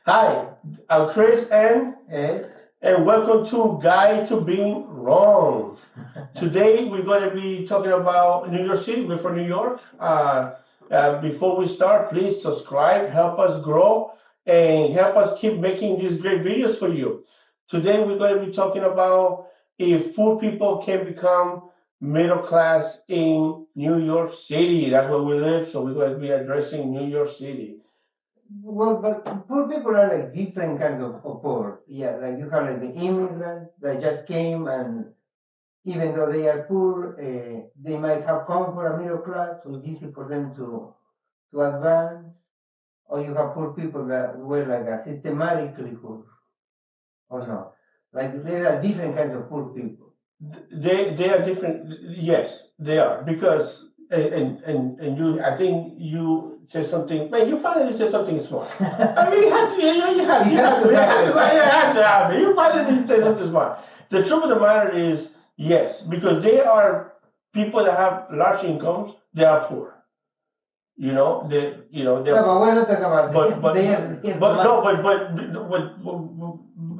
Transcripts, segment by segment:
Hi, I'm Chris and welcome to Guide to Being Wrong. Today we're going to be talking about New York City. We're from New York. Before we start, please subscribe, help us grow, and help us keep making these great videos for you. Today we're going to be talking about if poor people can become middle class in New York City. That's where we live, so we're going to be addressing New York City. Well, but poor people are like different kinds of poor. Yeah, like you have like the immigrants that just came, and even though they are poor, they might have come for a middle class, so it's easy for them to advance. Or you have poor people that were like a systematically poor, or not. Like there are different kinds of poor people. They are different. Yes, they are because and you. I think you said something. Man, you finally said something smart. I mean, you have to. You have to. You finally said something smart. The truth of the matter is, yes, because they are people that have large incomes. They are poor. They. No, but we're not talking about But they have no, but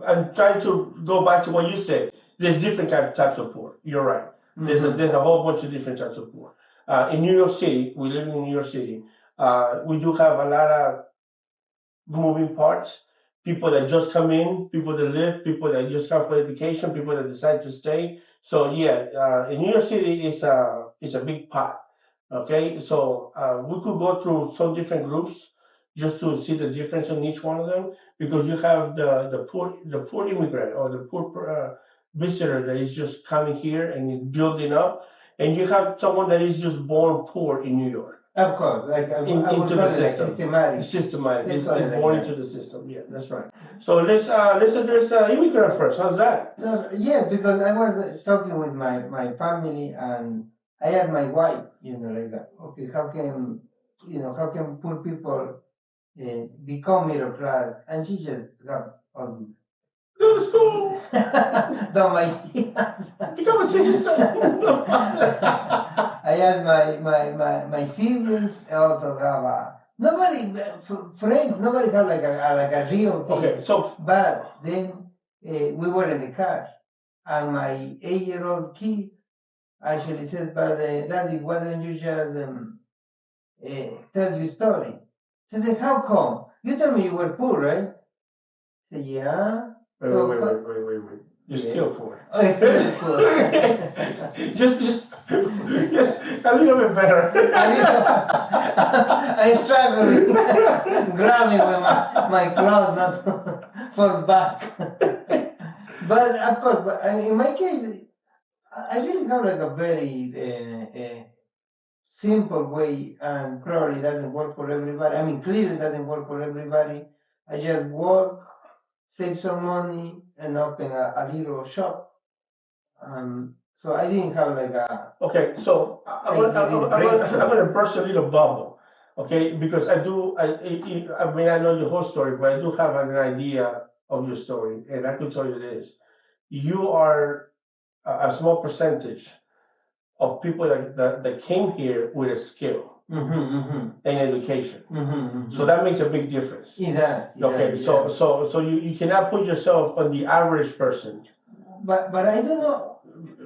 I'm trying to go back to what you said. There's different types of poor. You're right. There's a whole bunch of different types of poor. In New York City, we live in New York City. We do have a lot of moving parts. People that just come in, people that live, people that just come for education, people that decide to stay. So yeah, in New York City is a big pot. Okay, so we could go through some different groups just to see the difference in each one of them because you have the poor immigrant or the poor visitor that is just coming here and is building up, and you have someone that is just born poor in New York. Of course, like Into the system. systematic. Systematic. Let's It's call it like born that. into the system. Yeah, that's right. So let's address immigrant first. How's that? No, yeah, because I was talking with my family, and I asked my wife, like, okay, how can poor people become middle class? And she just got on. Go to school. Don't mind. Become a citizen. I asked my siblings also have nobody friends, nobody have like a real thing. Okay, so But then we were in the car, and my 8-year-old kid actually said, "But Daddy, why don't you just tell your story?" She said, "How come? You told me you were poor, right?" I said, "Yeah." Wait. You're still poor. Oh, it's still poor. just a little bit better. I'm struggling, grabbing with my clothes, not fall back. But of course, in my case, I really have like a very simple way, and probably doesn't work for everybody. I mean, clearly doesn't work for everybody. I just work, save some money, and open a little shop. So I didn't have like a. Okay, so I'm gonna burst a little bubble, okay? Because I mean, I know your whole story, but I do have an idea of your story, and I can tell you this: you are a small percentage of people that came here with a skill and education. So that makes a big difference. It does. Okay, so you cannot put yourself on the average person But I don't know.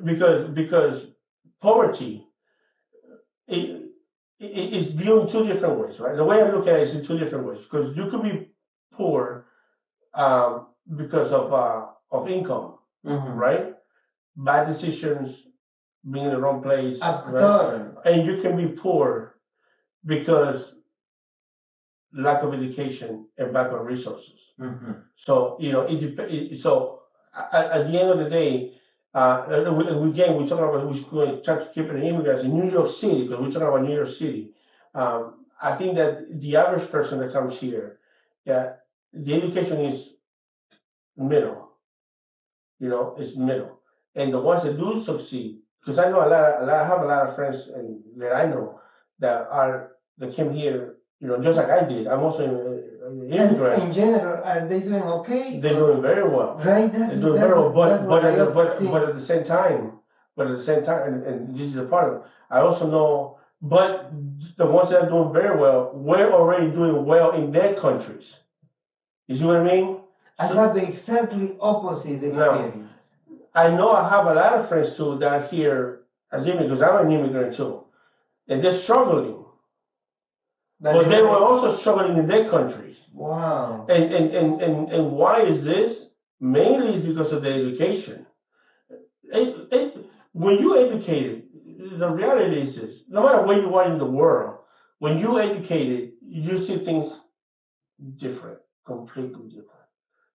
because poverty is viewed in two different ways, right? The way I look at it is in two different ways because you could be poor because of income, right? Bad decisions, being in the wrong place, right? And you can be poor because lack of education and lack of resources. So so at the end of the day, again we talk about we're going to try to keep it in immigrants in New York City because we're talking about New York City. I think that the average person that comes here, yeah, the education is middle. It's middle, and the ones that do succeed, because I know I have a lot of friends that I know that came here, just like I did. I'm also an immigrant. In general, are they doing okay? They're doing very well. Right. They're doing very well, but at the same time, and this is the part. I also know, but the ones that are doing very well were already doing well in their countries. You see what I mean? I have the exactly opposite experience. I know I have a lot of friends too that are here as immigrants. I'm an immigrant too, and they're struggling. But they were also struggling in their countries. Wow. And why is this? Mainly is because of the education. When you educated, the reality is this: no matter where you are in the world, when you educated, you see things different, completely different.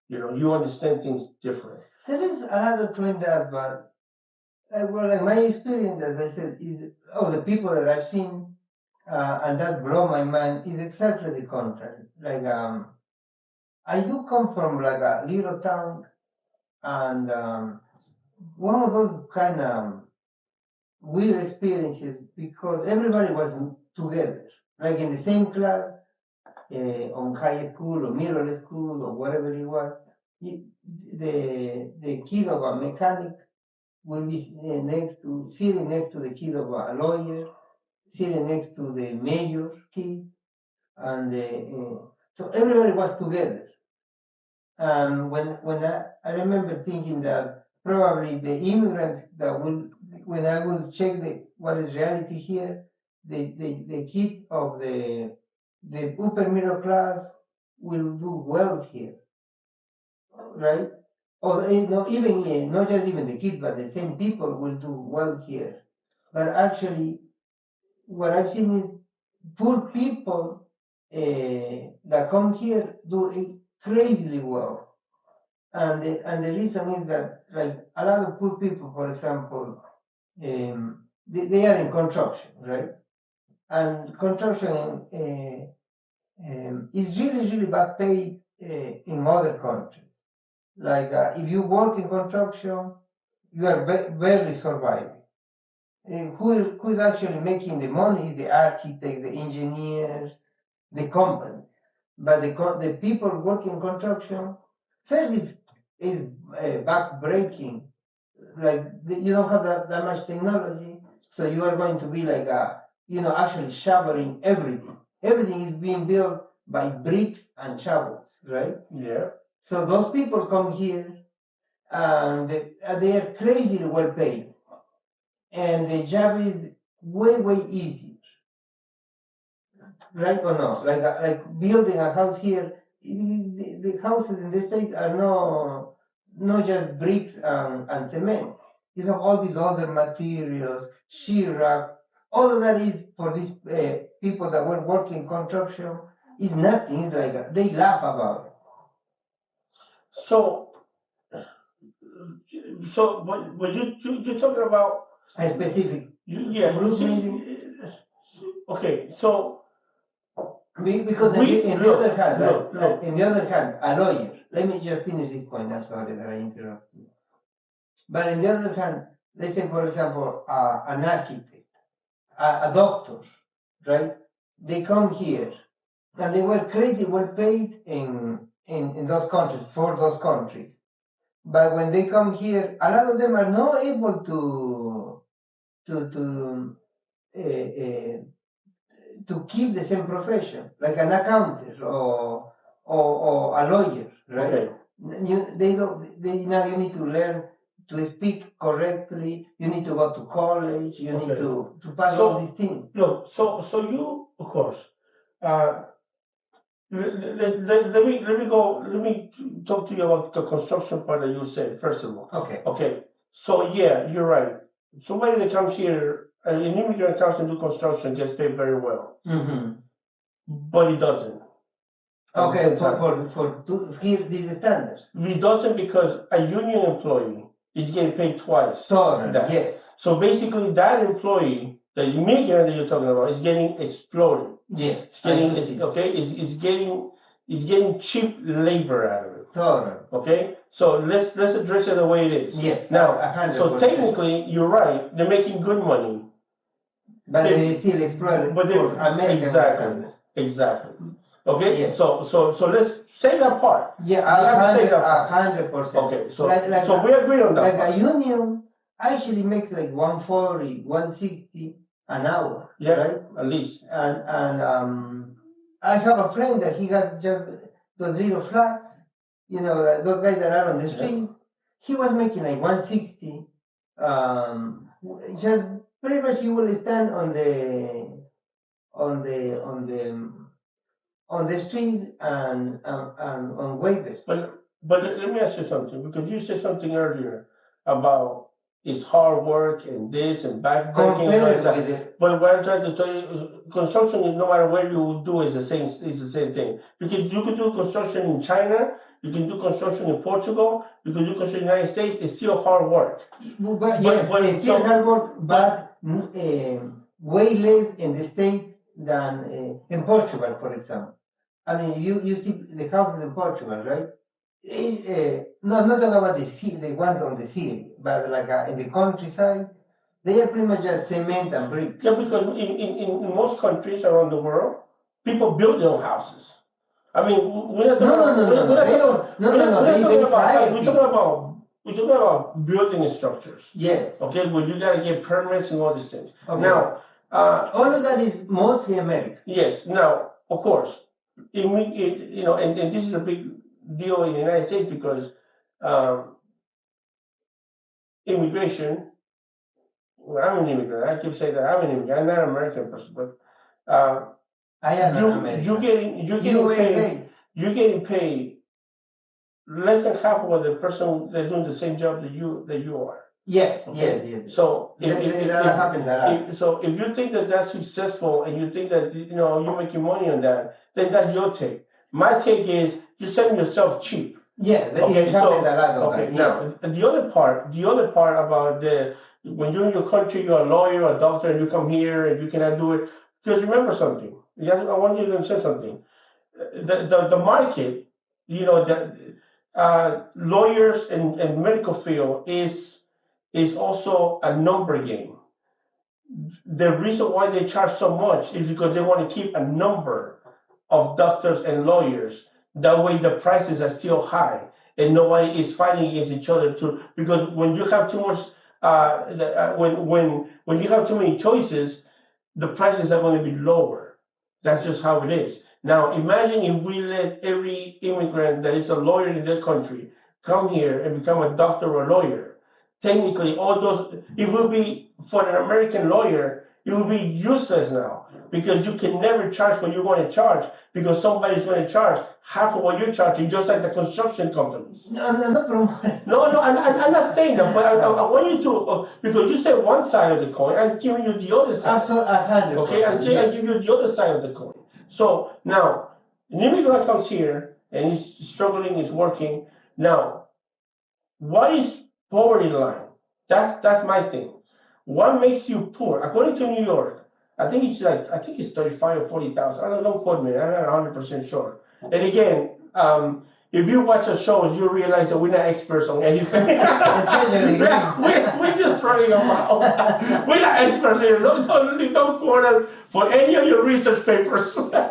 You understand things different. There is another trend that, but well, like my experience, as I said, is the people that I've seen, and that blow my mind is exactly the contrary. Like I do come from like a little town, and one of those kind of weird experiences because everybody was together, like in the same class, on high school or middle school or whatever it was. The kid of a mechanic will be sitting next to the kid of a lawyer, sitting next to the mayor kid, and so everybody was together. And when I remember thinking that probably the immigrants that will, when I will check what is reality here, the kids of the upper middle class will do well here, right? Or even not just even the kids, but the same people will do well here. But actually, what I've seen is poor people that come here do it crazily well. And the reason is that like a lot of poor people, for example, they are in construction, right? And construction is really bad paid in other countries. Like if you work in construction, you are barely surviving. Who is actually making the money? The architect, the engineers, the company. But the people working construction, first is back breaking. Like you don't have that much technology, so you are going to be like actually shoveling everything. Everything is being built by bricks and shovels, right? Yeah. So those people come here and they are crazily well paid, and the job is way easier, right or no? Like building a house here, the houses in the States are not just bricks and cement. You have all these other materials, shear, all of that is for these people that were working construction is nothing. It's like they laugh about it. So, but you're talking about A specific yeah. group See, maybe. okay, so Because in the other hand, look. in the other hand, a lawyer. Let me just finish this point. I'm sorry that I interrupted you. But on the other hand, let's say, for example, an architect, a doctor, right? They come here, and they were crazy well paid in those countries, for those countries. But when they come here, a lot of them are not able to keep the same profession, like an accountant or a lawyer, right? Okay. They don't. Now you need to learn to speak correctly. You need to go to college. You need to pass all these things. Look, so you, of course, uh, let me talk to you about the construction part that you said first of all. Okay. Okay. So yeah, you're right. Somebody that comes here, an immigrant comes and do construction gets paid very well, Mm-hmm. but he doesn't. Okay, for here these standards. He doesn't because a union employee is getting paid twice. So that. yes. So basically, that employee, the immigrant that you're talking about, is getting exploited. Yes. Is getting cheap labor out of it. Totally. Okay, so let's address it the way it is. Yes. Now, 100%. so technically, you're right. They're making good money, but they still exploit for American. Exactly. Okay. Yes. So let's say that part. Yeah, 100%. Okay. So so we agree on that. Like part. a union actually makes like 140, 160 an hour. Yeah, right? at least. And I have a friend that he has those little flats, those guys that are on the street. He was making like 160. Just pretty much he will stand on the on the on the street and on waivers. But let me ask you something, because you said something earlier about it's hard work and this and backbreaking. But what I'm trying to tell you, construction is no matter where you do is the same thing. Because you could do construction in China, you can do construction in Portugal, you can do construction in the United States. It's still hard work. It's still hard work, but way less in the state than in Portugal, for example. I mean, you see the houses in Portugal, right? No, I'm not talking about the ones on the sea, but like in the countryside, they are pretty much just cement and brick. Yeah, because in most countries around the world, people build their own houses. I mean, we're talking about building structures. Yes. Okay, well, you gotta get permits and all these things. Okay. Now, all of that is mostly American. Yes. Now, of course, and this is a big deal in the United States because immigration. Well, I'm an immigrant. I keep saying that I'm an immigrant. I'm not an American person, but I am an American. You're getting paid less than half of what the person that's doing the same job that you are. Yes, okay. Yes. So if you think that that's successful and you think that you're making money on that, then that's your take. My take is you're selling yourself cheap. Yeah, okay. Now the other part about when you're in your country, you're a lawyer or a doctor, and you come here and you cannot do it. Just remember something. I want you to understand something. The market, lawyers and medical field is also a number game. The reason why they charge so much is because they want to keep a number of doctors and lawyers. That way the prices are still high and nobody is fighting against each other because when you have too much when you have too many choices, the prices are going to be lower. That's just how it is. Now imagine if we let every immigrant that is a lawyer in their country come here and become a doctor or a lawyer. Technically, all those, it will be, for an American lawyer, it will be useless now because you can never charge what you want to charge because somebody's going to charge half of what you're charging, just like the construction companies. No, I'm not promoting. No, I'm not saying that, but I want you to, because you said one side of the coin, I'm giving you the other side. Absolutely, okay, I'm saying I give you the other side of the coin. So now, an immigrant comes here and he's struggling, he's working. Now, what is poverty line? That's my thing. What makes you poor? According to New York, I think it's 35 or 40,000. I don't quote me. I'm not 100% sure. And again, if you watch the shows, you realize that we're not experts on anything. we're just running around. We're not experts here. Don't quote us for any of your research papers. But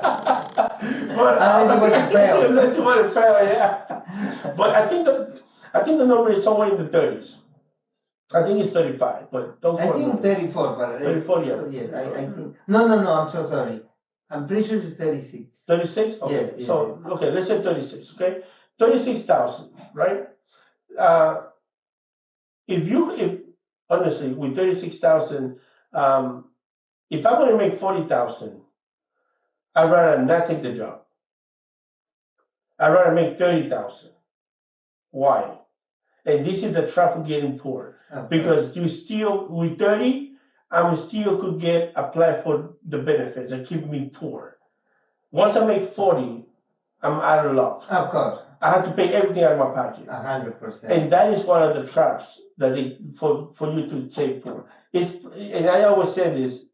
unless you want to fail, yeah. But I think the number is somewhere in the 30s. I think it's 35, but don't. I think 34, but 34, yeah. Yes, I think. No, I'm so sorry. I'm pretty sure it's 36. 36? Okay. Yes, so, okay, let's say 36, okay? 36,000, right? If honestly, with 36,000, if I'm going to make 40,000, I'd rather not take the job. I'd rather make 30,000. Why? And this is the trap of getting poor. Okay. Because you still, with 30, I still could apply for the benefits that keep me poor. Once I make 40, I'm out of luck. Of course. I have to pay everything out of my pocket. 100%. And that is one of the traps that for you to stay poor. And I always say this,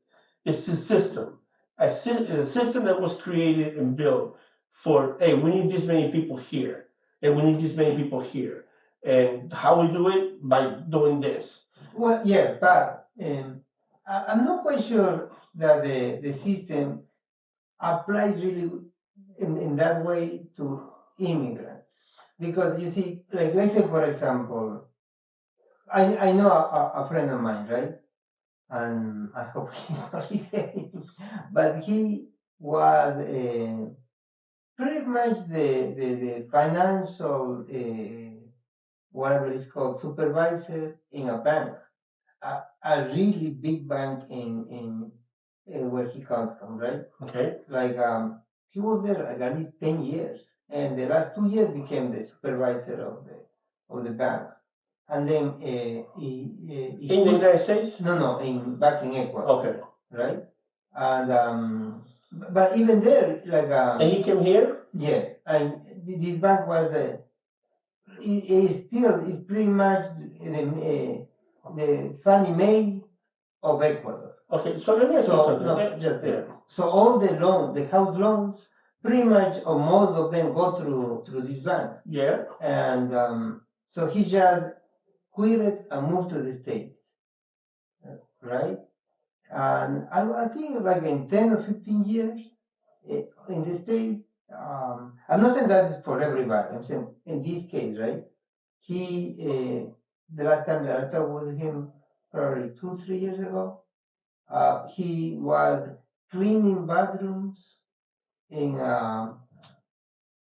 it's a system. A system that was created and built for, hey, we need this many people here. And we need this many people here. And how we do it? By doing this. Well, yeah, but I'm not quite sure that the system applies really in that way to immigrants. Because you see, like let's say for example, I know a friend of mine, right? And I hope he's not listening, but he was pretty much the financial, whatever it's called, supervisor in a bank, a really big bank in where he comes from, right? Okay. Like he worked there like at least 10 years, and the last 2 years became the supervisor of the bank. And then he In the United States? no, in back in Ecuador. Okay. Right? And but even there, like And he came here? yeah, and this bank was it still is pretty much the Fannie Mae of Ecuador. Okay, so let me ask you So something. no, just so all the loans, the house loans, pretty much or most of them go through this bank. Yeah. And so he just quit and moved to the States, right? And I think like in 10 or 15 years in the States, I'm not saying that is for everybody. I'm saying in this case, right? He, the last time that I talked with him, probably 2, 3 years ago, he was cleaning bathrooms in,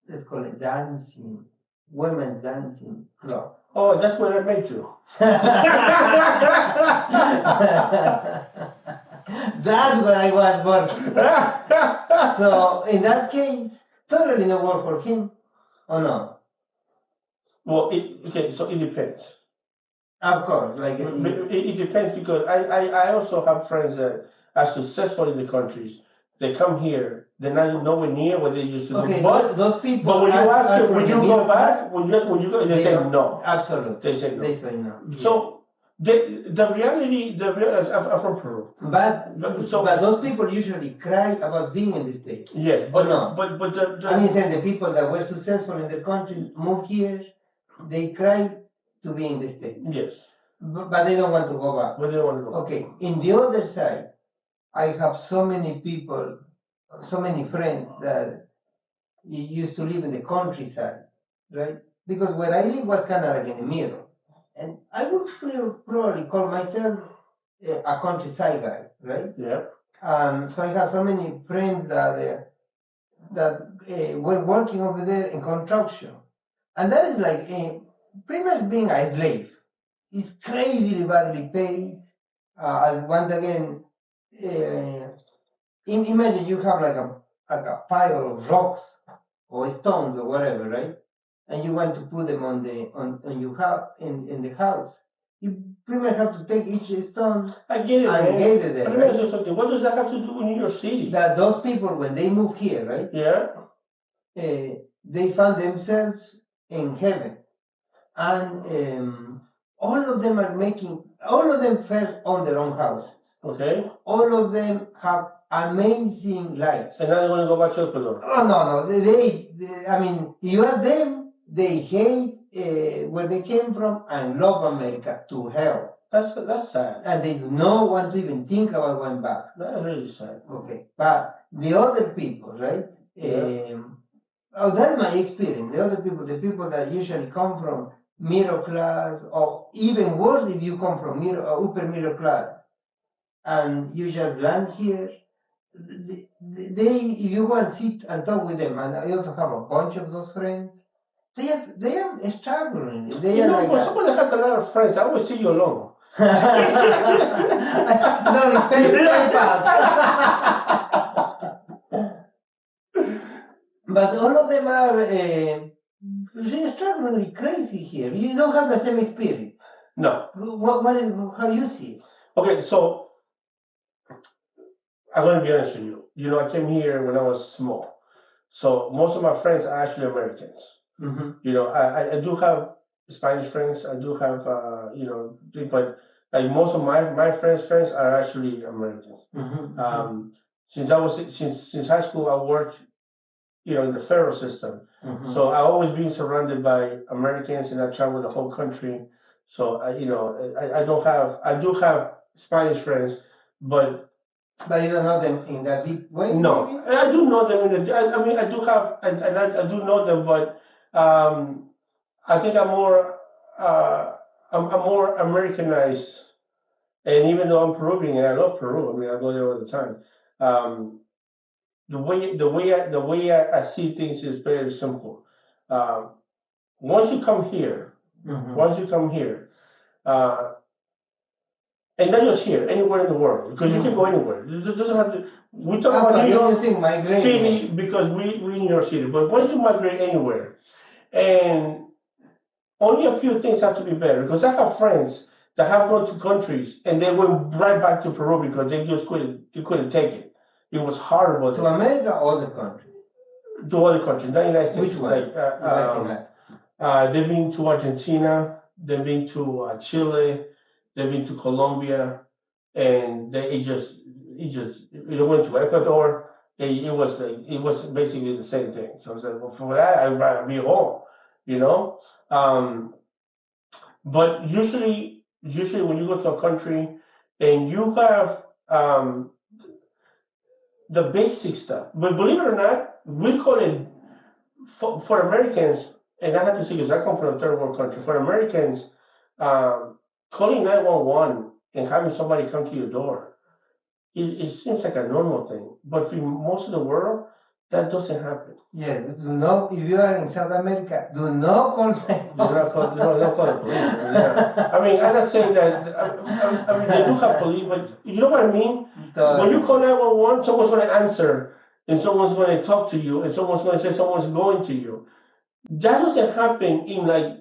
let's call it dancing, women's dancing club. Oh, that's where I met you. That's what I was working. So in that case, totally no work for him, or no? Well, okay, so it depends. Of course, like It depends because I also have friends that are successful in the countries. They come here, they're not nowhere near what they used to okay, do. But those people. when you ask them, would you go back? When you go, they say no. Absolutely. They say no. They say no. So the reality, I'm from Peru. But those people usually cry about being in the States. Yes, but no. But I mean, saying the people that were successful in the country move here, they cry to be in the States. Yes. But they don't want to go back. But they don't want to go. Okay. In the other side, I have so many people, so many friends that used to live in the countryside, right? Because where I live was kind of like in the middle. And I would probably call myself a countryside guy, right? Yeah. So I have so many friends that were working over there in construction. And that is like pretty much being a slave. It's crazily badly paid. Once again, imagine you have like a pile of rocks or stones or whatever, right? And you want to put them on your house in the house. You pretty much have to take each stone I get it, and get it there. But let me ask you something. What does that have to do with New York City? That those people, when they move here, right? Yeah. They found themselves in heaven, and all of them first own their own houses. Okay. All of them have amazing lives. And now they want to go back to Ecuador. Oh no, they I mean, you ask them, they hate where they came from and love America to hell. That's sad. And they do not want to even think about going back. That's really sad. Okay, but the other people, right? Yeah. That's my experience. The other people, the people that usually come from middle class, or even worse, if you come from upper middle class, and you just land here, if you go and sit and talk with them, and I also have a bunch of those friends, they are struggling. They are like for someone that has a lot of friends, I always see you alone. It's only PayPal. But all of them are really struggling crazy here. You don't have the same experience. No. How you see it? Okay, so I'm going to be honest with you. You know, I came here when I was small. So most of my friends are actually Americans. Mm-hmm. You know, I do have Spanish friends. I do have, but like most of my friends are actually Americans. Mm-hmm. Since high school, I worked, in the federal system. Mm-hmm. So I've always been surrounded by Americans, and I travel the whole country. So I do have Spanish friends, but you don't know them in that deep way. no, maybe? I do know them. I mean, I do have, and I do know them, but I think I'm more Americanized. And even though I'm Peruvian, and I love Peru, I mean, I go there all the time. the way I see things is very simple. Um, once you come here, once you come here, uh, and not just here, anywhere in the world, because you can go anywhere. It doesn't have to. We talk about New York City because we in New York City, but once you migrate anywhere, and only a few things have to be better. Because I have friends that have gone to countries and they went right back to Peru because they couldn't take it. It was horrible. To America or the country? To other countries, not United States. Which one? They've been to Argentina, they've been to Chile, they've been to Colombia, and they went to Ecuador. It was basically the same thing. So I said, well, for that I'd rather be home, you know. But usually when you go to a country and you have the basic stuff, but believe it or not, we call it for Americans, and I have to say this, I come from a third world country. For Americans, calling 911 and having somebody come to your door, it seems like a normal thing. But for most of the world, that doesn't happen. Yeah, do not, if you are in South America, do not call don't call the police. Yeah. I mean, I'm not saying that, I mean, they do have police, but you know what I mean? When you call 911, someone's going to answer, and someone's going to talk to you, and someone's going to say someone's going to you. That doesn't happen in like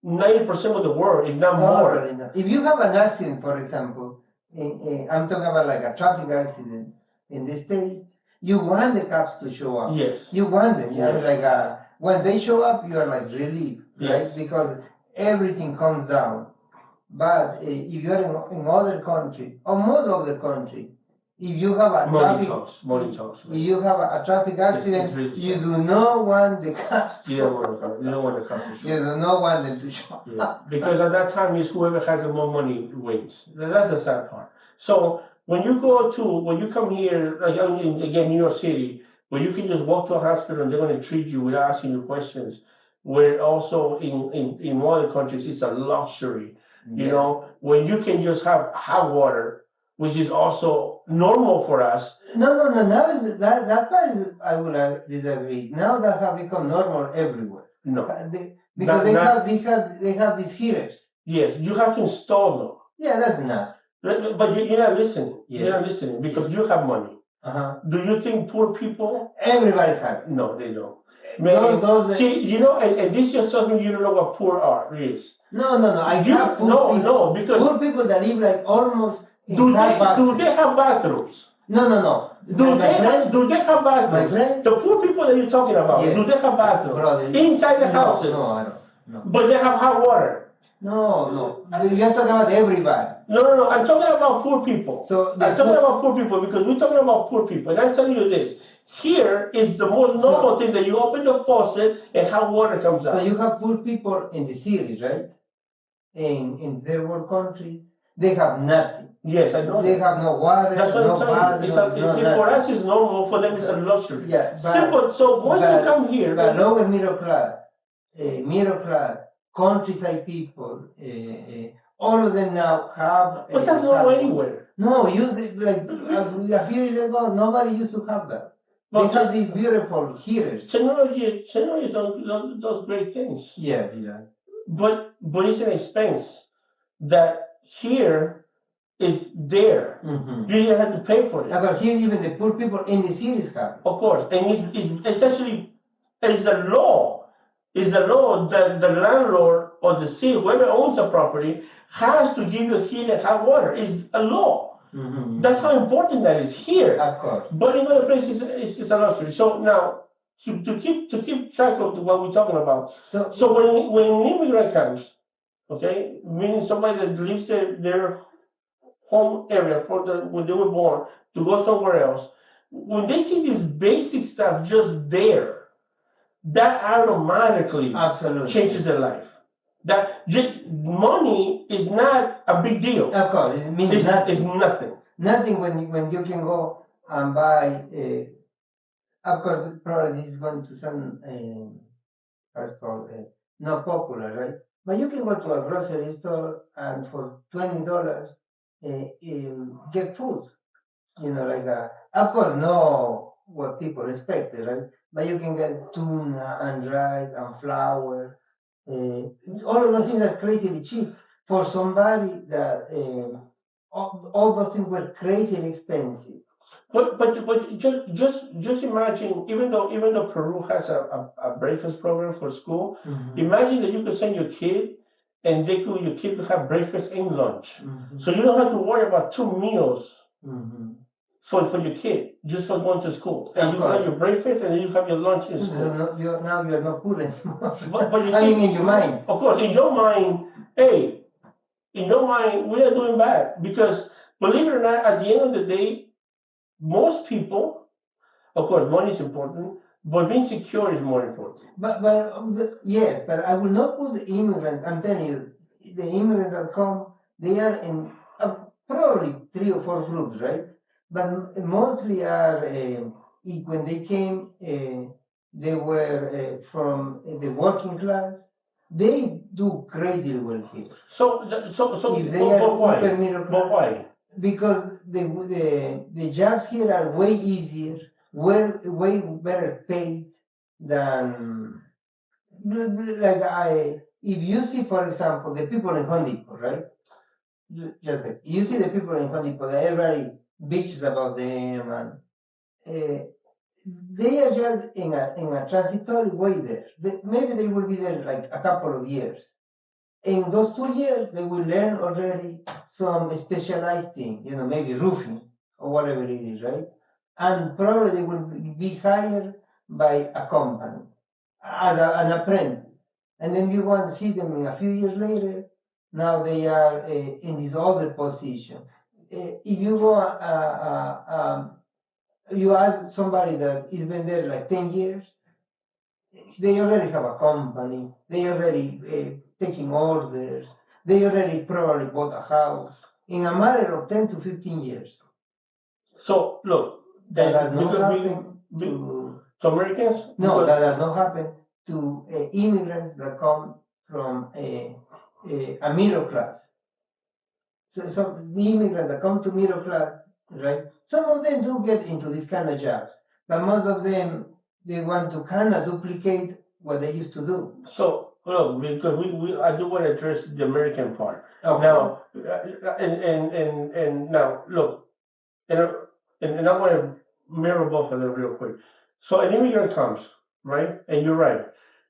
90% of the world, if not more. If you have an accident, for example, I'm talking about like a traffic accident in the States, you want the cops to show up. Yes. You want them. Yes. Like when they show up, you are like relieved, right? Yes. Because everything comes down. But if you are in other countries, or most of the countries, if you have a money talks. If you have a traffic accident, really you do not want the cops. You don't want the cops to show. You do not want them to show. Yeah. Because at that time, is whoever has the more money wins. That's the sad part. So when you come here, like again, New York City, where you can just walk to a hospital and they're going to treat you without asking you questions. Where also in other countries, it's a luxury. Yeah. You know, when you can just have hot water, which is also normal for us. No. Now that part is, I will disagree. Now that have become normal everywhere. No, because they have these heaters. Yes, you have to install them. Yeah, that's not. But you're not listening. Yeah. You're not listening because you have money. Do you think poor people? Everybody has. No, they don't. See, you know, and this just tells me you don't know what poor is. No. No, because poor people that live like almost. Do they have bathrooms? No. Do they have bathrooms? The poor people that you're talking about, do they have bathrooms? Inside the houses? No, I don't. No. But they have hot water? No. You're talking about everybody. No. I'm talking about poor people. I'm talking about poor people because we're talking about poor people. And I'm telling you this. Here is the most normal thing that you open the faucet and hot water comes out. So you have poor people in the cities, right? In third world countries, they have nothing. Yes, I know. They have no water. That's what I'm saying. For us, it's normal. For them, it's a luxury. Yeah, simple. So once you come here, but lower middle class, countryside people, all of them now have. But that's not anywhere. No, a few years ago, nobody used to have that. But they have these beautiful heaters. Technology does great things. Yeah. But it's an expense that here is there. Mm-hmm. You didn't have to pay for it. But here, even the poor people in the cities have. Of course, and it's actually a law. It's a law that the landlord or the city, whoever owns a property, has to give you heat and hot water. It's a law. Mm-hmm. That's how important that is here. Of course. But in other places, it's a luxury. So now, to keep track of what we're talking about. So when an immigrant comes, okay, meaning somebody that leaves their home area when they were born to go somewhere else, when they see this basic stuff just there, that automatically changes their life. That money is not a big deal. Of course, it means nothing. It's nothing. Nothing when you can go and buy. Of course, probably this is going to sound not popular, right? But you can go to a grocery store and for $20 get food. You know, of course, no what people expected, right? But you can get tuna and rice and flour. All of those things are crazily cheap for somebody that all those things were crazily expensive. But just imagine, even though Peru has a breakfast program for school, imagine that you could send your kid and your kid could have breakfast and lunch. So you don't have to worry about two meals for your kid, just for going to school. And you have your breakfast and then you have your lunch in school. Now you're not poor anymore. But you I see, mean, in your mind. of course, in your mind, hey, in your mind, we are doing bad. Because believe it or not, at the end of the day, most people, of course, money is important, but being secure is more important. Yes, but I will not put the immigrant. I'm telling you, the immigrants that come, they are in probably 3 or 4 groups, right? But mostly are when they came, they were from the working class. They do crazy well here. If they are why? upper middle class, But why? Because the jobs here are way easier, way better paid than like if you see, for example, the people in Home Depot, right? Just like, you see the people in Home Depot, everybody bitches about them, and they are just in a transitory way there. Maybe they will be there like a couple of years. In those 2 years, they will learn already some specialized thing, maybe roofing or whatever it is, right? And probably they will be hired by a company as an apprentice. And then you want to see them in a few years later, now they are in this other position. If you go, you ask somebody that has been there like 10 years, they already have a company, they already taking orders, they already probably bought a house in a matter of 10 to 15 years. So look, that has not happened to Americans? No, that does not happen to immigrants that come from a middle class. So the immigrants that come to middle class, right? Some of them do get into these kind of jobs, but most of them, they want to kind of duplicate what they used to do. So look, because I do want to address the American part. Okay. Now, and now look, and I want to mirror both of them real quick. So an immigrant comes, right? And you're right.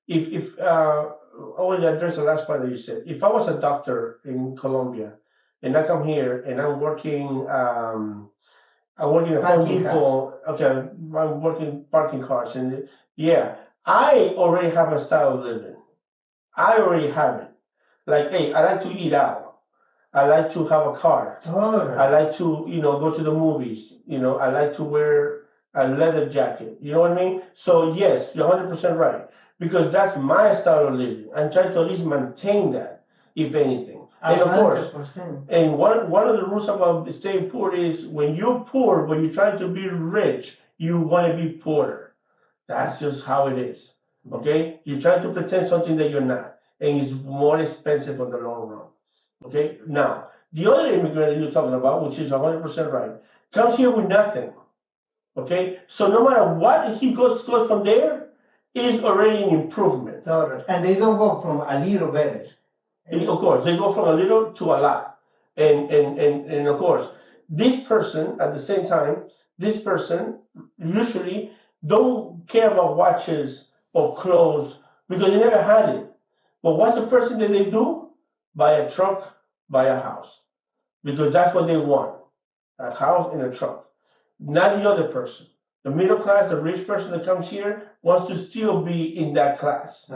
If I want to address the last part that you said. If I was a doctor in Colombia and I come here and I'm working at Home Depot. Okay, I'm working parking cars, and yeah, I already have a style of living. I already have it. Like, hey, I like to eat out. I like to have a car. I like to, go to the movies. I like to wear a leather jacket. You know what I mean? So yes, you're 100% right, because that's my style of living. I'm trying to at least maintain that, if anything. And of course, 100%. and one of the rules about staying poor is when you're poor, when you're trying to be rich, you want to be poorer. That's just how it is. Okay? You're trying to pretend something that you're not, and it's more expensive in the long run. Okay? Now, the other immigrant that you're talking about, which is 100% right, comes here with nothing. Okay? So no matter what he goes from there, is already an improvement. And they don't go from a little better. And of course, they go from a little to a lot. And of course, this person, at the same time, this person usually don't care about watches or clothes because they never had it. But what's the first thing that they do? Buy a truck, buy a house. Because that's what they want. A house and a truck. Not the other person. The middle class, the rich person that comes here wants to still be in that class.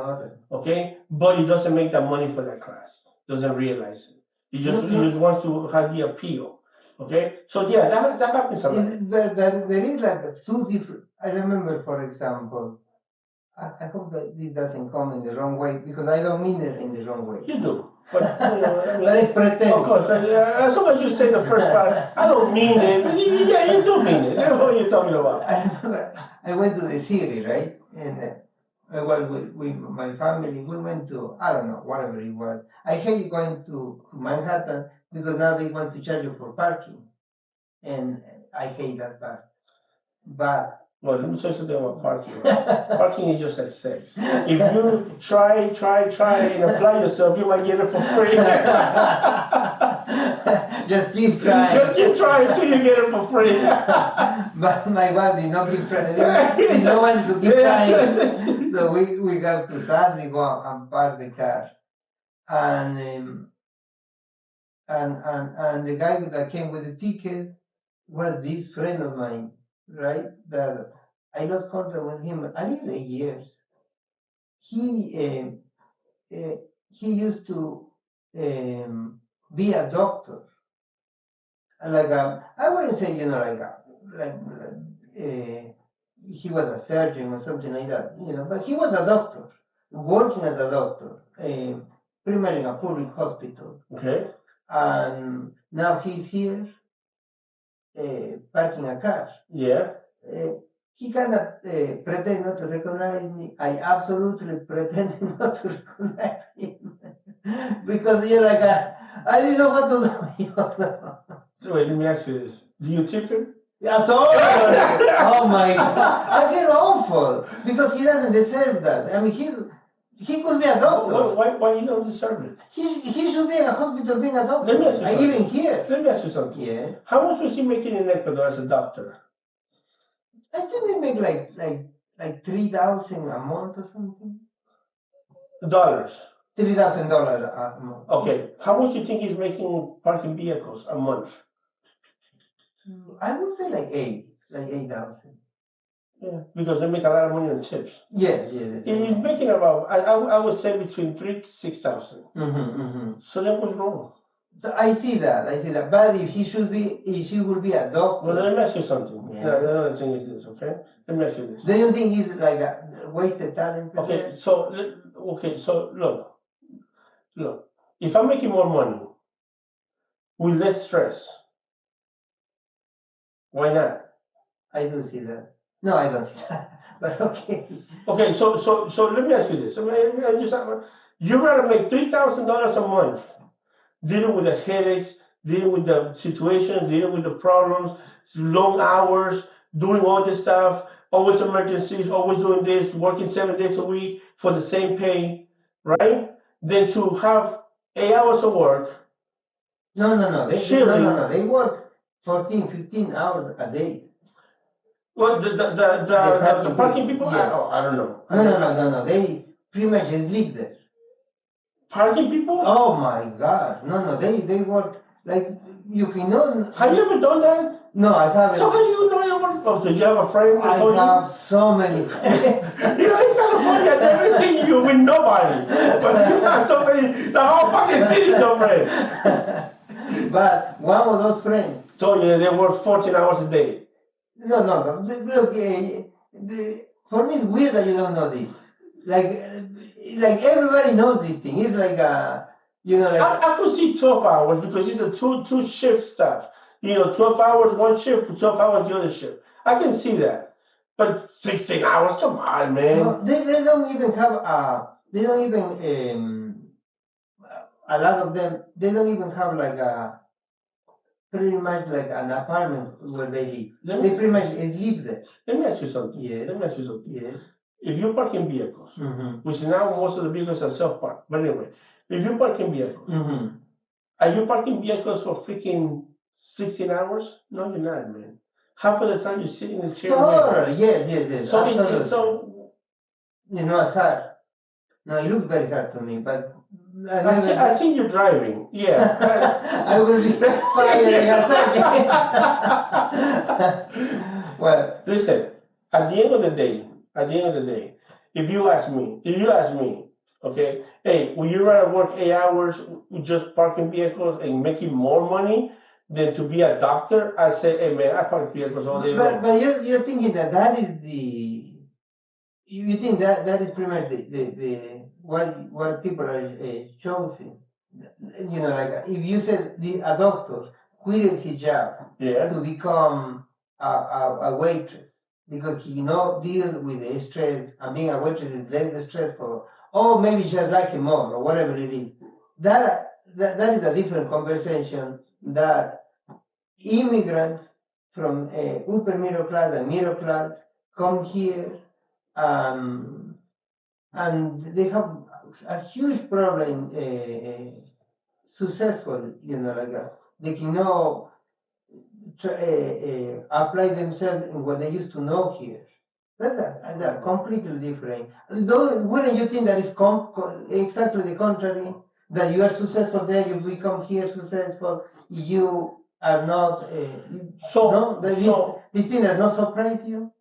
Okay? But he doesn't make that money for that class. Doesn't realize it. He just wants to have the appeal. Okay? So yeah, that happens a lot. There is like two different. I remember, for example, I hope that this doesn't come in the wrong way because I don't mean it in the wrong way. You do. But let's pretend. Of course, as soon as you say the first part, I don't mean it. But yeah, you do mean it. That's what you're talking about. I went to the city, right? And with my family, we went to, I don't know, whatever it was. I hate going to Manhattan because now they want to charge you for parking. And I hate that part. But Well, let me tell you something about parking. Parking is just like sex. If you try, and apply yourself, you might get it for free. Just keep trying. Just keep trying until you get it for free. But my wife did not keep trying. We don't want to keep trying. So we got to sadly go and park the car. And the guy that came with the ticket was this friend of mine, right? That I lost contact with him at least 8 years. He he used to be a doctor, like I wouldn't say he was a surgeon or something like that, but he was a doctor, working as a doctor, pretty much in a public hospital. Okay. And now he's here parking a car. Yeah. He cannot pretend not to recognize me. I absolutely pretend not to recognize him. Because you're like, I didn't know what to do. So wait, let me ask you this. Do you tip him? Yeah, totally. Oh my God. I feel awful because he doesn't deserve that. I mean, he could be a doctor. Why you don't deserve it? He should be in a hospital being a doctor. Let me ask you something. Even here. Let me ask you something. Yeah. How much was he making in Ecuador as a doctor? I think they make like $3,000 a month or something. Dollars. $3,000 a month. Okay. How much do you think he's making parking vehicles a month? I would say like 8,000. Yeah, because they make a lot of money on tips. Yeah. He's making about, I would say between 3,000 to 6,000. So then what's wrong? So I see that. But if he would be a doctor. Well, let me ask you something. Yeah. The other thing is this, okay? Let me ask you this. Do you think he's like a wasted talent? Okay, so look. If I'm making more money with less stress, why not? I do see that. No, I don't see that. But okay. Okay, so let me ask you this. You rather make $3,000 a month dealing with the headaches, dealing with the situations, dealing with the problems, long hours, doing all this stuff, always emergencies, always doing this, working 7 days a week for the same pay, right? Than to have 8 hours of work. No. They work 14, 15 hours a day. Well, the parking people? Yeah. I don't know. No. They pretty much sleep there. Parking people? Oh my God. No. They work like you cannot. Have you ever done that? No, I haven't. So how do you know you work? Oh, did you have a friend? I have so many friends. It's kind of funny. I've never seen you with nobody. But you have so many. The whole fucking city's your friend. But one of those friends. So they work 14 hours a day. No. Look, for me it's weird that you don't know this. Like everybody knows this thing. It's like I could see 12 hours because it's a two shift stuff. 12 hours one shift, 12 hours the other shift. I can see that. But 16 hours, come on, man. No, they don't even have a lot of them. They don't even have like pretty much like an apartment where they live. They pretty much live there. Let me ask you something. Yeah. Yes. If you park in vehicles, which now most of the vehicles are self-parked, but anyway, if you park in vehicles, are you parking vehicles for freaking 16 hours? No, you're not, man. Half of the time you sit in the chair. Totally, yes. So it's hard. No, it looks very hard to me, but I seen you driving. Yeah. I will be firing a second. Well, listen. At the end of the day, if you ask me, okay, hey, would you rather work 8 hours with just parking vehicles and making more money than to be a doctor? I say, hey man, I park vehicles all day long. But you're thinking that is the. You think that is pretty much the what people are choosing. Like if you said a doctor quitted his job to become a waitress because he deal with the stress and being a waitress is less stressful, or maybe just like him more or whatever it is. That is a different conversation that immigrants from upper middle class and middle class come here, and they have a huge problem successful, they cannot apply themselves in what they used to know here. That's completely different. Though, wouldn't you think that is exactly the contrary? That you are successful there, you become here successful, you are not. So, this thing does not surprise you.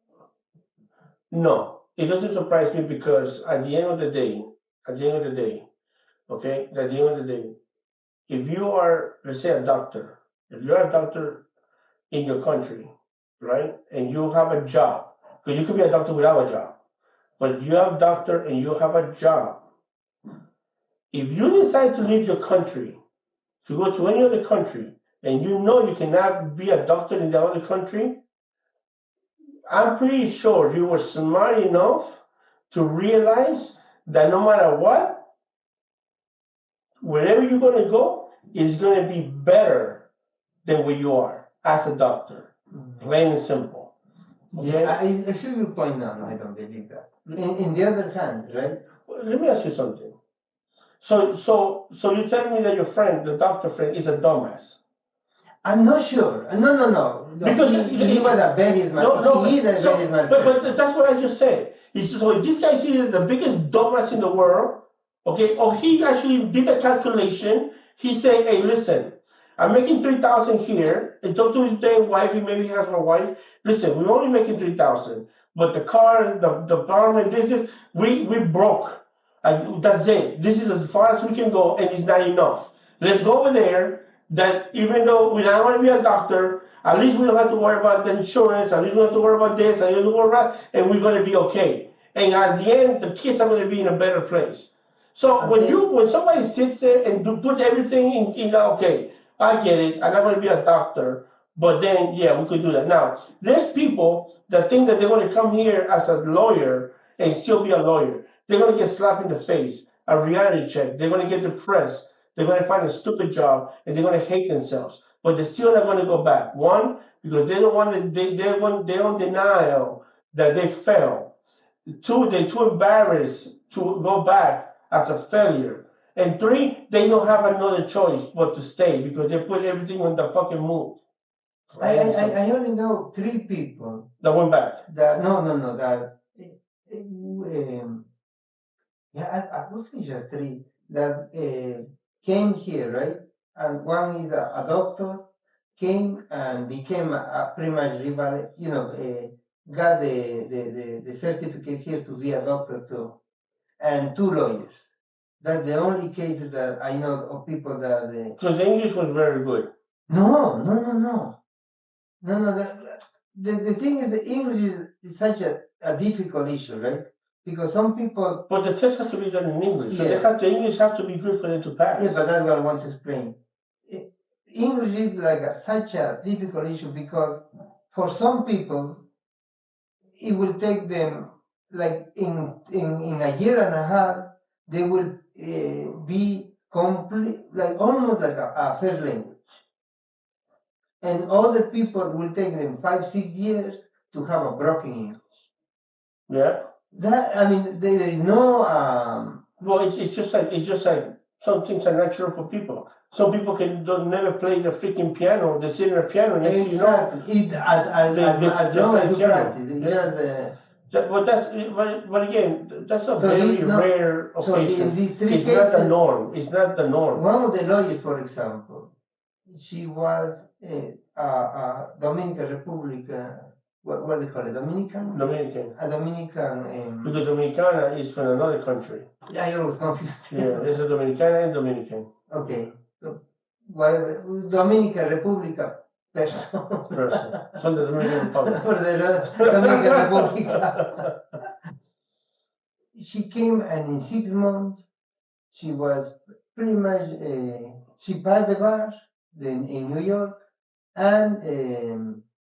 No, it doesn't surprise me because at the end of the day, okay, at the end of the day, if you are, let's say, a doctor, if you're a doctor in your country, right, and you have a job, because you could be a doctor without a job, but you have a doctor and you have a job. If you decide to leave your country to go to any other country, and you know you cannot be a doctor in the other country, I'm pretty sure you were smart enough to realize that no matter what, wherever you're going to go is going to be better than where you are as a doctor. Plain and simple. Yeah, I feel your point now. No, I don't believe that. In the other hand, right? Well, let me ask you something. So you're telling me that your friend, the doctor friend, is a dumbass? I'm not sure. No. Because he was a very smart. He is a very smart. But that's what I just said. So this guy is either the biggest dumbass in the world, okay, or he actually did a calculation. He said, "Hey, listen, I'm making 3,000 here." And talk to his damn wife. Maybe he has a wife. Listen, we're only making 3,000, but the car, the apartment, we broke. That's it. This is as far as we can go, and it's not enough. Let's go over there. That even though we don't want to be a doctor, at least we don't have to worry about the insurance. At least we don't have to worry about this. At least we don't worry about, and we're going to be okay. And at the end, the kids are going to be in a better place. So when somebody sits there and put everything in, okay, I get it. I'm not going to be a doctor, but then yeah, we could do that. Now there's people that think that they're going to come here as a lawyer and still be a lawyer. They're going to get slapped in the face, a reality check. They're going to get depressed. They're going to find a stupid job and they're going to hate themselves. But they're still not going to go back. One, because they don't want to. They're on denial that they failed. Two, they're too embarrassed to go back as a failure. And three, they don't have another choice but to stay because they put everything on the fucking move. I only know 3 people that went back. That no that yeah I would say just 3 that came here, right? And one is a doctor, came and became pretty much rival, got the certificate here to be a doctor too, and 2 lawyers. That's the only cases that I know of people that. Because English was very good. No. The thing is, the English is such a difficult issue, right? Because some people. But the test has to be done in English, so the English have to be good for them to pass. Yes, but that's what I want to explain. English is like such a difficult issue because for some people, it will take them like in a year and a half, they will be complete, like almost like a first language. And other people will take them 5-6 years to have a broken English. Yeah. There is no. Well, it's just like some things are natural for people. Some people don't never play the freaking piano. They sit in a piano and exactly. As long as you practice. But again, that's a very rare occasion. So in these 3 cases, not the norm. It's not the norm. One of the lawyers, for example, she was Dominican Republic. What do they call it? Dominican. A Dominican. Because Dominicana is from another country. Yeah, I always confused. Yeah, there's a Dominicana and Dominican. Okay. So, whatever. Dominican Republic person. From the Dominican Republic. For the Dominican Republic. She came and in 6 months, she was pretty much, she passed the bar in New York and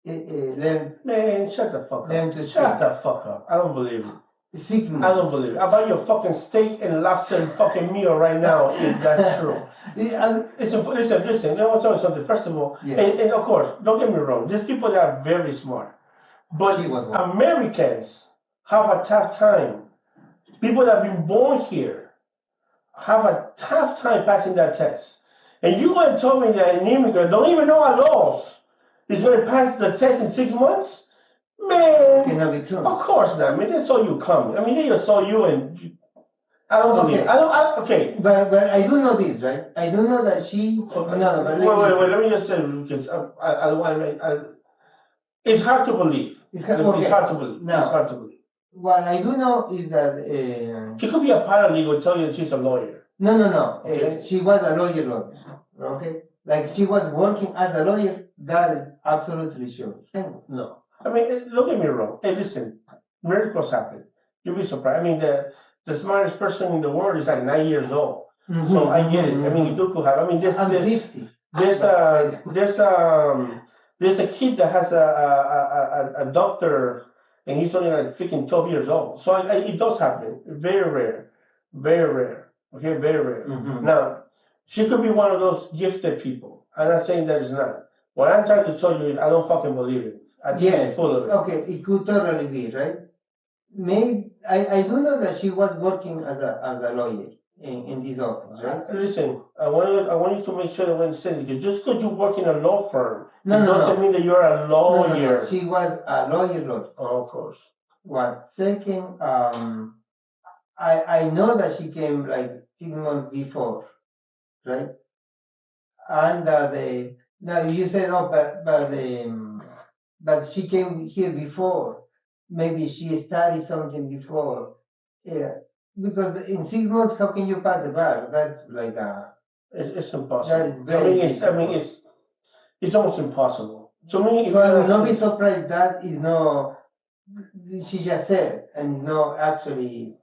learned. Man, shut the fuck up. Shut the fuck up. I don't believe it. 6 months. I don't believe it. I buy your fucking steak and lobster fucking meal right now if that's true. Listen, I want to tell you something. First of all, and of course, don't get me wrong, these people are very smart. But She was one. Americans have a tough time. People that have been born here have a tough time passing that test. And you want to tell me that an immigrant don't even know our laws is going to pass the test in 6 months? Man, Cannot be true. of course not. I mean, they saw you coming. I mean, they just saw you and I don't believe it. Okay. But I do know this, right? I do know that she. Okay. No, but wait. Let me just say because I don't want to. It's hard to believe. It's hard to believe. Now, it's hard to believe. What I do know is that she could be a paralegal, tell you that she's a lawyer. No. Okay. She was a lawyer. Okay, like she was working as a lawyer. That is absolutely sure. No, I mean, don't get me wrong. Hey, listen, miracles happen. You'll be surprised. I mean, the smartest person in the world is like 9 years old. Mm-hmm. So I get it. I mean, you could have. I mean, there's a kid that has a doctor, and he's only like freaking 12 years old. So it does happen. Very rare. Very rare. Okay, very rare. Mm-hmm. Now, she could be one of those gifted people. I'm not saying that it's not. What I'm trying to tell you is I don't fucking believe it. I think it's full of it. Okay, it could totally be, right? Maybe I do know that she was working as a lawyer in this office, right? Listen, I want you to make sure that when it says it, just because you work in a law firm, doesn't mean that you're a lawyer. No. She was a lawyer. Oh, of course. One second, I know that she came like 6 months before, right? And now you said but she came here before. Maybe she studied something before. Yeah, because in 6 months, how can you pass the bar? That's like it's impossible. That is very it's almost impossible. To me, so I will not be surprised that is no. She just said, and no, actually,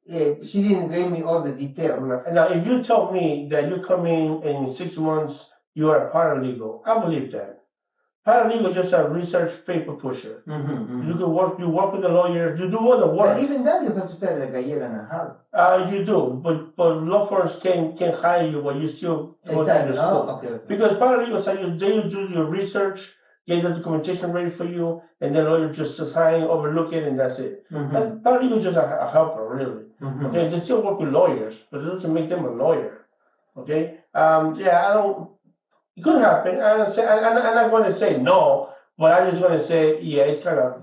she didn't give me all the details. Now, if you tell me that you come in 6 months, you are a paralegal, I believe that. Paralegal is just a research paper pusher. Mm-hmm. You work with the lawyers, you do all the work. But even that, you have to stay like a year and a half. You do, but law firms can hire you while you still go to the school. Okay. Because paralegals they do your research, get the documentation ready for you, and then lawyer just sign, overlook it, and that's it. Mm-hmm. Paralegal is just a helper, really. Mm-hmm. Okay, they still work with lawyers, but it doesn't make them a lawyer. Okay. I don't. It could happen. I'm not going to say no, but I'm just going to say, yeah, it's kind of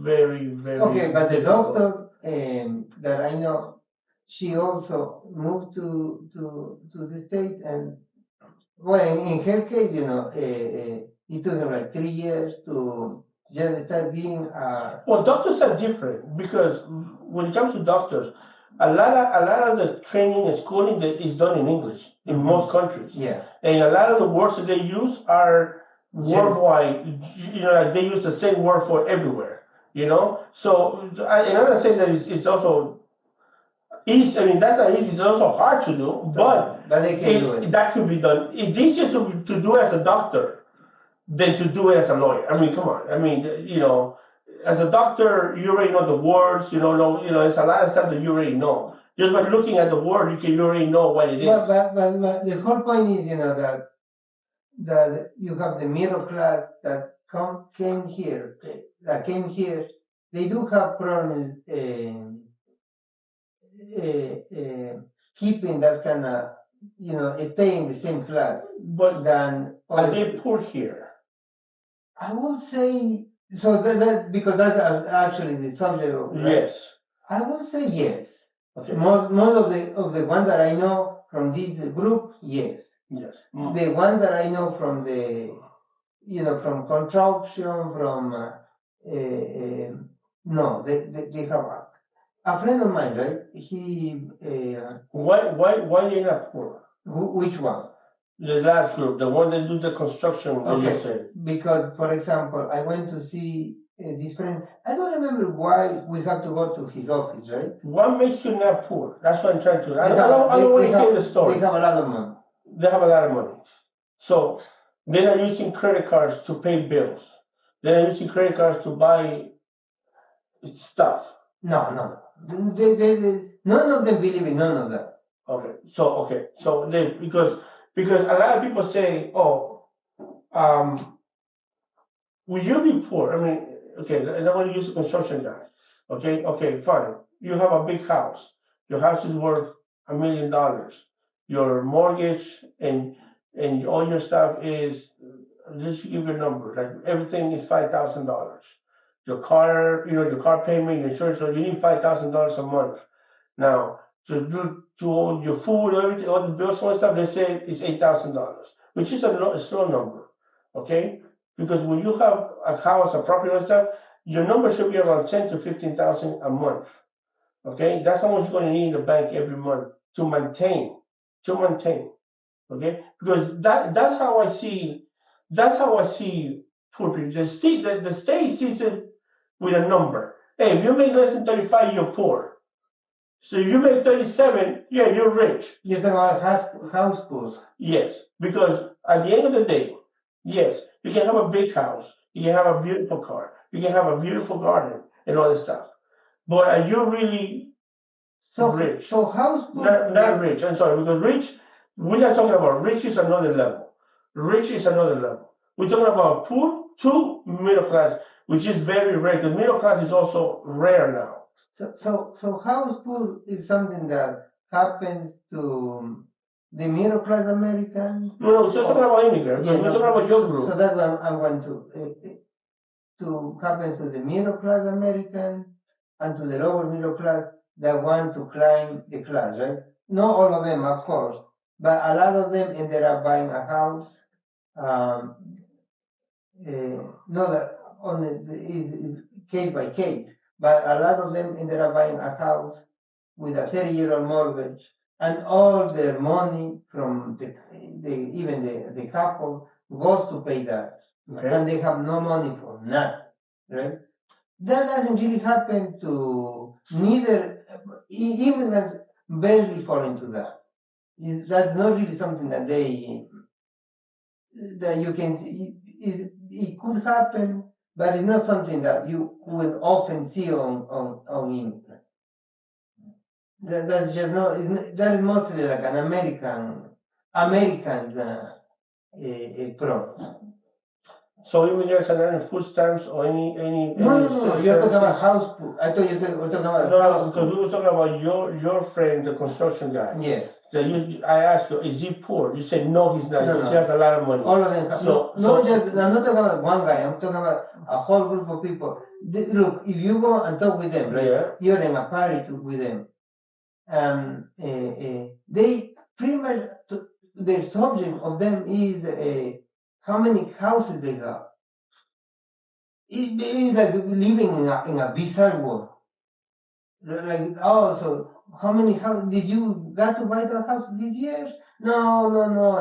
very, very. Okay, but the doctor that I know, she also moved to the state, and well, in her case, it took her like 3 years to just start being. Well, doctors are different because when it comes to doctors, a lot of the training and schooling that is done in English in most countries. Yeah. And a lot of the words that they use are worldwide. Like they use the same word for everywhere. So and I'm not saying that it's also easy. I mean, that's not easy. It's also hard to do, but they can do it. That could be done. It's easier to do as a doctor than to do it as a lawyer. I mean, come on. I mean, as a doctor, you already know the words. It's a lot of stuff that you already know. Just by looking at the word, you already know what it is. But the whole point is, that you have the middle class that came here. They do have problems keeping that kind of, staying in the same class. But are they poor here? I would say. So that because that's actually the subject of, right? Yes. I would say yes. Okay. Most of the ones that I know from this group, yes. Yes. The one that I know from the, from construction, from no, they have a friend of mine, right? He. Why they not poor? Which one? The last group, the one that do the construction. Okay. Because, for example, I went to see this friend. I don't remember why we have to go to his office, right? What makes you not poor? That's what I'm trying to. I don't want to hear the story. They have a lot of money. They have a lot of money. So they're not using credit cards to pay bills. They're not using credit cards to buy stuff. No. They none of them believe in none of that. Okay. So they because a lot of people say, will you be poor? I mean, okay, and I want to use a construction guy. Okay, fine. You have a big house. Your house is worth $1 million. Your mortgage and all your stuff is, just to give you a number, like everything is $5,000. Your car, your car payment, your insurance, so you need $5,000 a month. Now, to all your food, everything, all the bills, all stuff, they say it's $8,000, which is a small number, okay? Because when you have a house, a property, and stuff, your number should be around 10 to 15,000 a month, okay? That's how much you're going to need in the bank every month to maintain, okay? Because that's how I see, poor people. The state sees it with a number. Hey, if you make less than 35, you're poor. So if you make 37, yeah, you're rich. You're talking about house pools. Yes, because at the end of the day, yes, you can have a big house, you can have a beautiful car, you can have a beautiful garden and all this stuff. But are you really rich? So house pools. Not rich. I'm sorry, because rich, we're not talking about rich is another level. Rich is another level. We're talking about poor to middle class, which is very rare because middle class is also rare now. So house pool is something that happens to the middle class American. No, so talking about immigrants. We're talking about your group. So that's what I'm going to happen to the middle class American and to the lower middle class that want to climb the class, right? Not all of them, of course, but a lot of them ended up buying a house. Not that on the case by case, but a lot of them ended up buying a house with a 30-year-old mortgage, and all their money from the couple goes to pay that, Okay. and they have no money for nothing, right? That doesn't really happen to neither, even that barely fall into that. That's not really something that you can. It could happen, but it's not something that you would often see on immigrants. That's just not. That is mostly like an American problem. So immigrants are not in food stamps or any. No. You're talking about house pool. I thought you were talking about no, because we were talking about your friend, the construction guy. Yes. I asked you, is he poor? You said no, he's not. No. He has a lot of money. All of them. I'm not talking about one guy. I'm talking about a whole group of people. Look, if you go and talk with them, right? Yeah. You're in a party with them. They pretty much the subject of them is how many houses they have. It's like living in a bizarre world. Like, so how many houses did you got to buy that house this year? No.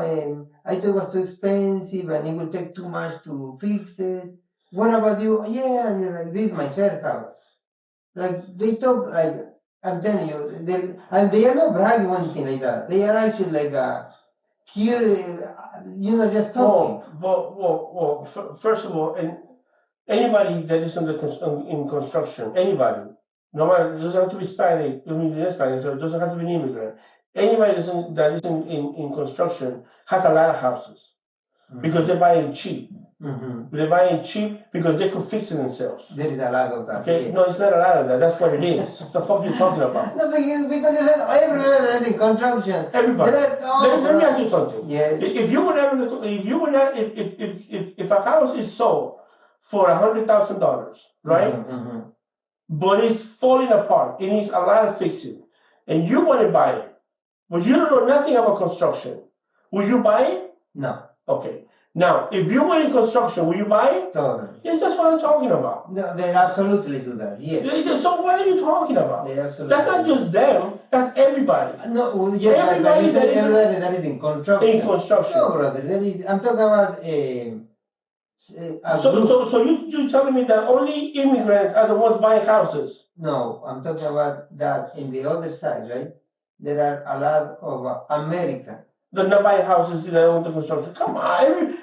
I thought it was too expensive and it would take too much to fix it. What about you? Yeah, and you're like, this is my third house. Like they talk like I'm telling you, they are not bragging or anything like that. They are actually like here, just talking. Well, first of all, and anybody that is in construction, anybody, no matter, it doesn't have to be Spanish, Spanish, so it doesn't have to be an immigrant. Anybody that is in construction has a lot of houses because they're buying cheap. Mm-hmm. They're buying cheap because they could fix it themselves. There is a lot of that. Okay, yeah. no, it's not a lot of that. That's what it is. What the fuck are you talking about? No, because you said everyone is in construction. Everybody. Let me ask you something. Yes. If a house is sold for $100,000, right? Mm-hmm. But it's falling apart, it needs a lot of fixing, and you want to buy it, but you don't know nothing about construction. Will you buy it? No. Okay. Now, if you were in construction, will you buy it? Totally. Yeah, that's what I'm talking about. No, they absolutely do that. Yes. So what are you talking about? They absolutely. That's not just them. That's everybody. No, yes, everybody that is in construction. In construction. No, brother. I'm talking about So you telling me that only immigrants are the ones buying houses? No, I'm talking about that in the other side, right? There are a lot of Americans. They're not buying houses, they own the construction. Come on,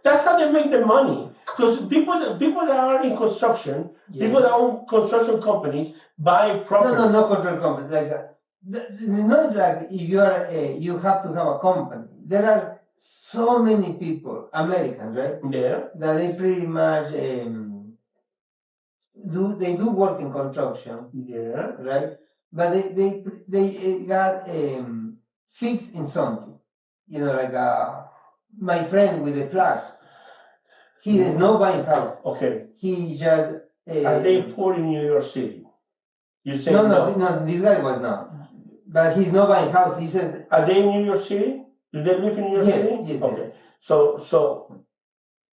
that's how they make their money. Because people that are in construction, people that own construction companies buy property. No construction companies. Like not like if you are you have to have a company. There are so many people, Americans, right? Yeah. That they pretty much they do work in construction, Yeah. right? But they got fixed in something, like my friend with the flag. He is not buying house. Okay. He just. Are they poor in New York City? You say no. This guy was not. But he's not buying house. He said. Are they in New York City? Do they live in New York City? Yes. Okay. So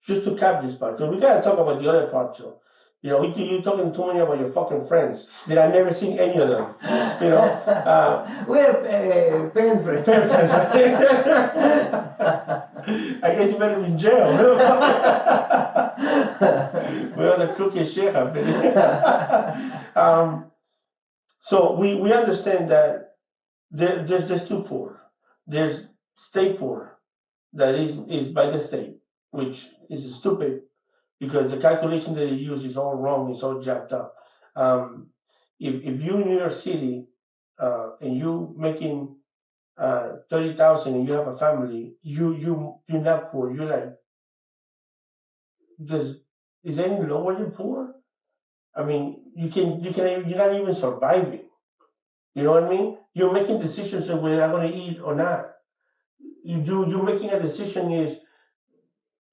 just to cap this part, because we gotta talk about the other part too. You're talking too many about your fucking friends that I've never seen any of them. We're pen friends. I guess you better be in jail. We're on the crooked shit happening. So we understand that there's two poor. There's state poor that is by the state, which is stupid because the calculation that they use is all wrong, it's all jacked up. If you in New York City and you making 30,000 and you have a family, you're not poor. You're like, because is any lower than poor? I mean, you're not even surviving. You know what I mean? You're making decisions of whether I'm going to eat or not. You're making a decision is,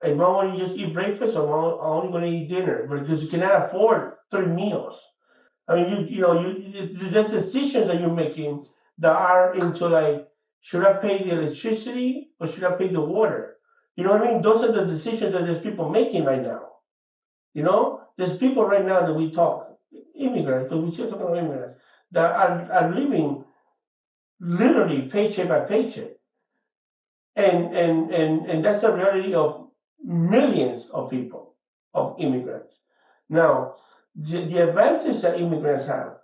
am I want to just eat breakfast or am I only going to eat dinner? Because you cannot afford 3 meals. I mean, there's decisions that you're making that are into like, should I pay the electricity or should I pay the water? You know what I mean? Those are the decisions that there's people making right now. There's people right now that we talk, immigrants, because we still talking about immigrants, that are living literally paycheck by paycheck. And that's the reality of millions of people, of immigrants. Now, the advantage that immigrants have,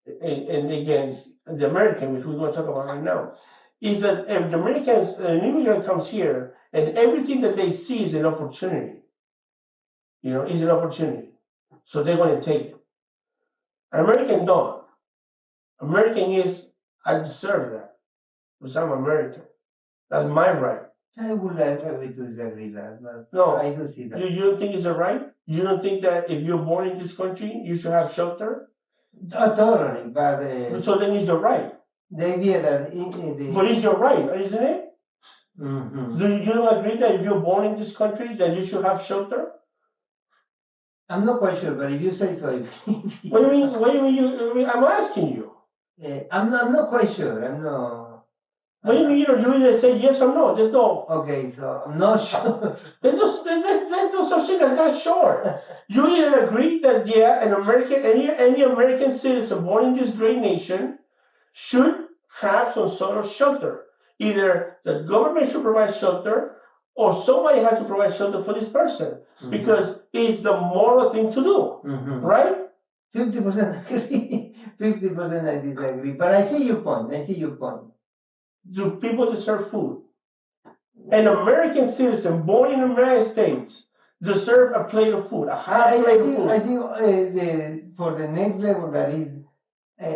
and against the American, which we're going to talk about right now, is that if an immigrant comes here and everything that they see is an opportunity, is an opportunity. So they're going to take it. American don't. American is, I deserve that because I'm American. That's my right. I would like to disagree that, but No, I do see that. You don't think it's a right? You don't think that if you're born in this country, you should have shelter? Totally, but so then it's your right. The idea that but it's your right, isn't it? Mm-hmm. Do you don't agree that if you're born in this country, that you should have shelter? I'm not quite sure, but if you say so. What do you mean? I'm asking you. I'm not quite sure. I'm not. What do you mean? You either say yes or no. There's no. Okay, so I'm not sure. there's no such thing as not sure. You either agree that an American, any American citizen born in this great nation should have some sort of shelter. Either the government should provide shelter, or somebody has to provide shelter for this person because it's the moral thing to do, right? 50% agree, 50% I disagree. But I see your point. Do people deserve food? An American citizen born in the United States deserve a plate of food, I think for the next level that is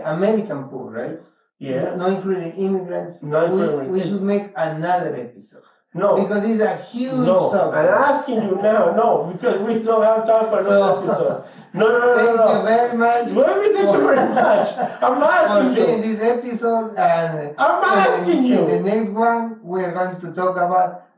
American food, right? Yeah. Not including immigrants. We should make another episode. No. Because it's a huge subject. I'm asking you now, no, because we don't have time for another episode. No. Thank you very much. Thank you very much. I'm asking you. For this episode, and I'm asking you. In the next one, we're going to talk about